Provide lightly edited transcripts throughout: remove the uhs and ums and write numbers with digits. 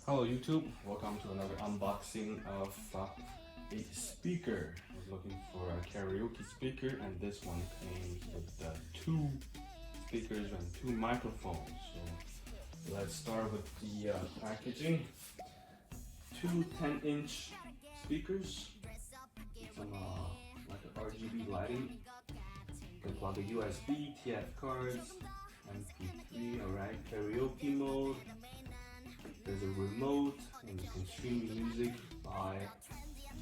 Hello YouTube, welcome to another unboxing of a speaker. I was looking for a karaoke speaker and this one came with two speakers and two microphones. So let's start with the packaging. Two 10-inch speakers, some like an RGB lighting. You can plug a USB, TF cards, MP3, alright, karaoke mode. There's a remote and you can stream music by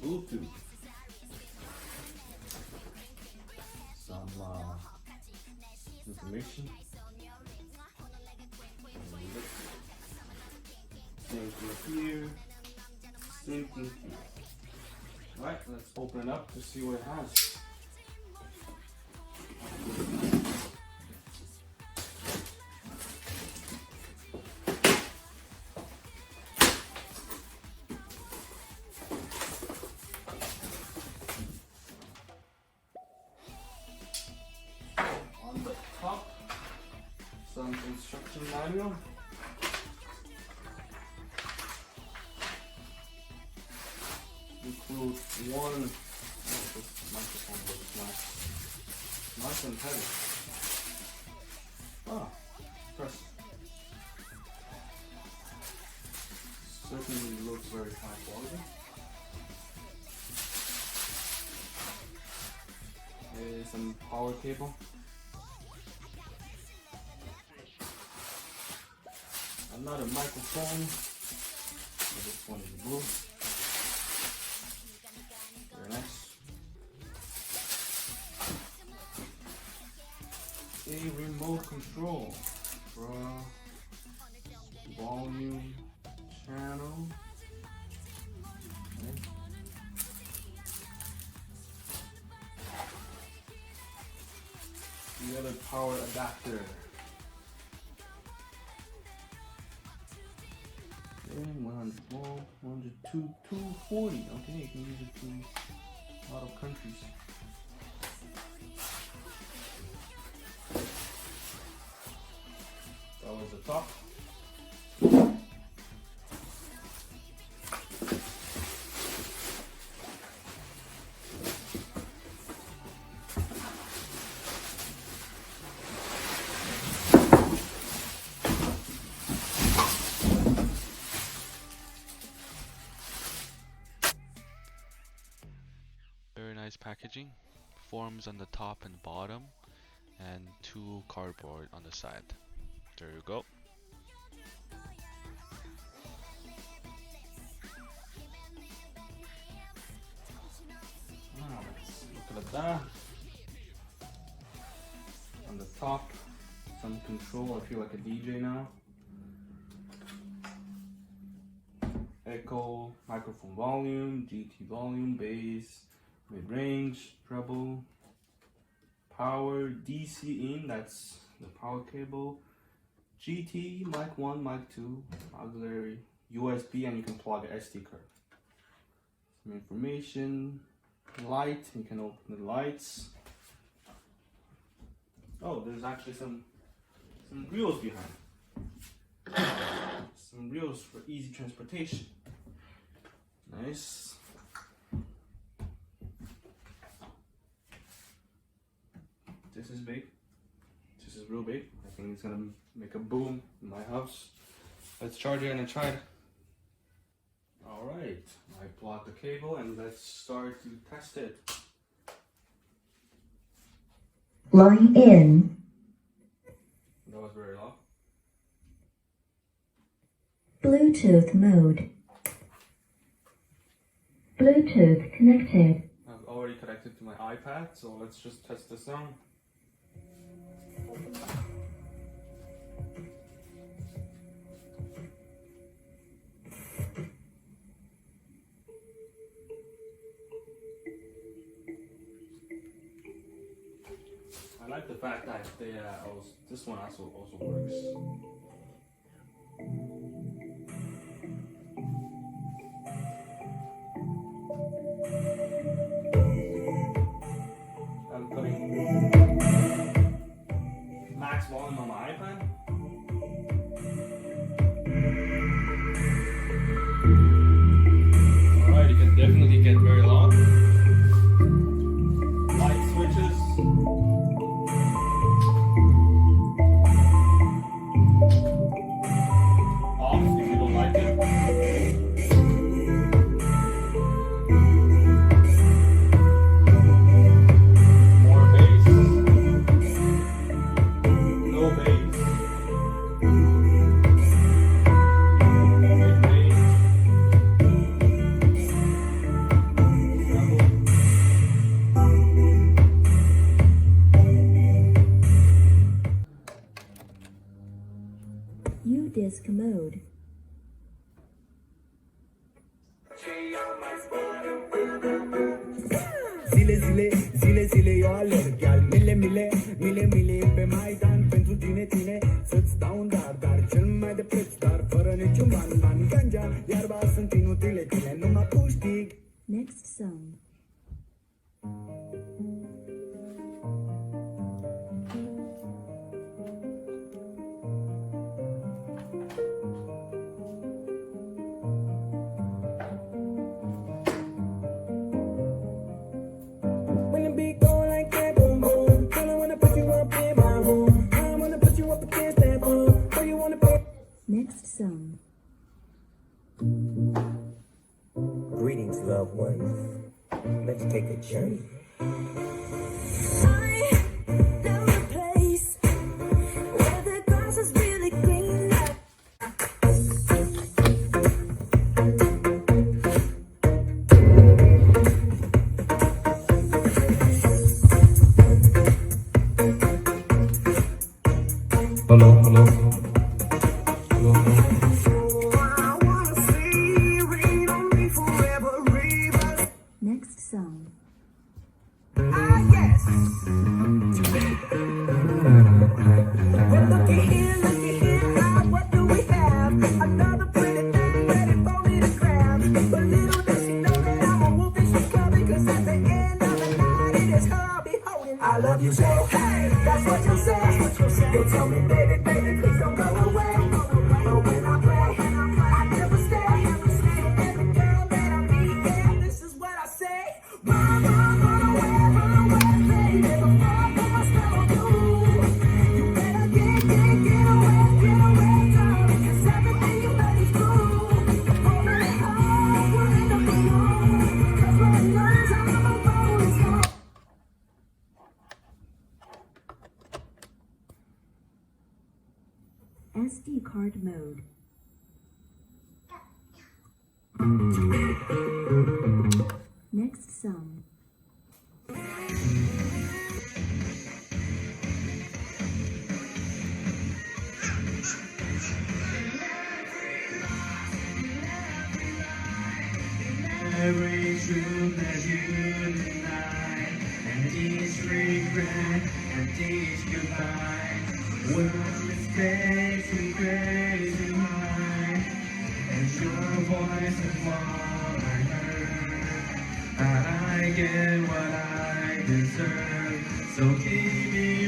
Bluetooth. Some information. Same thing here. Same thing here. Alright, let's open it up to see what it has. On the top, some instruction manual. Includes one. Oh, this microphone looks nice and heavy. Ah, press. Certainly looks very high quality. There's some power cable. Another microphone. This one is blue. Very nice. A remote control for volume, channel. Okay. The other power adapter. Okay, 100 volt, 102, 240. Okay, you can use it in a lot of countries. That was the top. Very nice packaging, forms on the top and bottom, and two cardboard on the side. There you go. Let's look at that. On the top, some control. I feel like a DJ now. Echo, microphone volume, GT volume, bass, mid-range, treble, power, DC in, that's the power cable, GT, mic 1, mic 2, auxiliary, USB, and you can plug an SD card. Some information, light, you can open the lights. Oh, there's actually some wheels behind. Some wheels for easy transportation. Nice. This is big. This is real big. I think it's gonna make a boom in my house. Let's charge it and try it. Alright, I plugged the cable and let's start to test it. Line in. That was very loud. Bluetooth mode. Bluetooth connected. I've already connected to my iPad, so let's just test the sound. I like the fact that this one also works. I'm putting max volume on my iPad. mode. Zile, zile, zile, zile eu alerg al mile, mile, mile, mile pe Maidan pentru tine, să-ți dau un dar cel mai de preț, dar fără niciun ban, ganja, iarba sunt inutile, tine numai puștig. Next song. When the beat go like that, boom, boom, girl, I wanna put you up in my room, I wanna put you up against that boom, so you wanna pay. Next song. Greetings, loved ones. Let's take a journey. Hello, hello, hello. Next song. Looky here, what do we have? Another pretty thing ready for me to grab. But little does she know that I'm a wolf and she's coming, 'cause at the end of the night it is her I'll be holding. I love you so, hey, that's what you say. You tell me, baby, please don't go away. But when I pray, I never stay. Every girl that I meet, yeah, this is what I say. Run away, baby, before I put my spell on you. You better get away, darling, 'cause everything you let is true. Hold me hard, we'll end up alone, 'cause when it learns I'm a rolling stone. SD card mode. Next song. Every truth that you deny, and each regret, and each goodbye, words, mistakes, and crazy mind, and your voice is all I heard. I get what I deserve, so keep me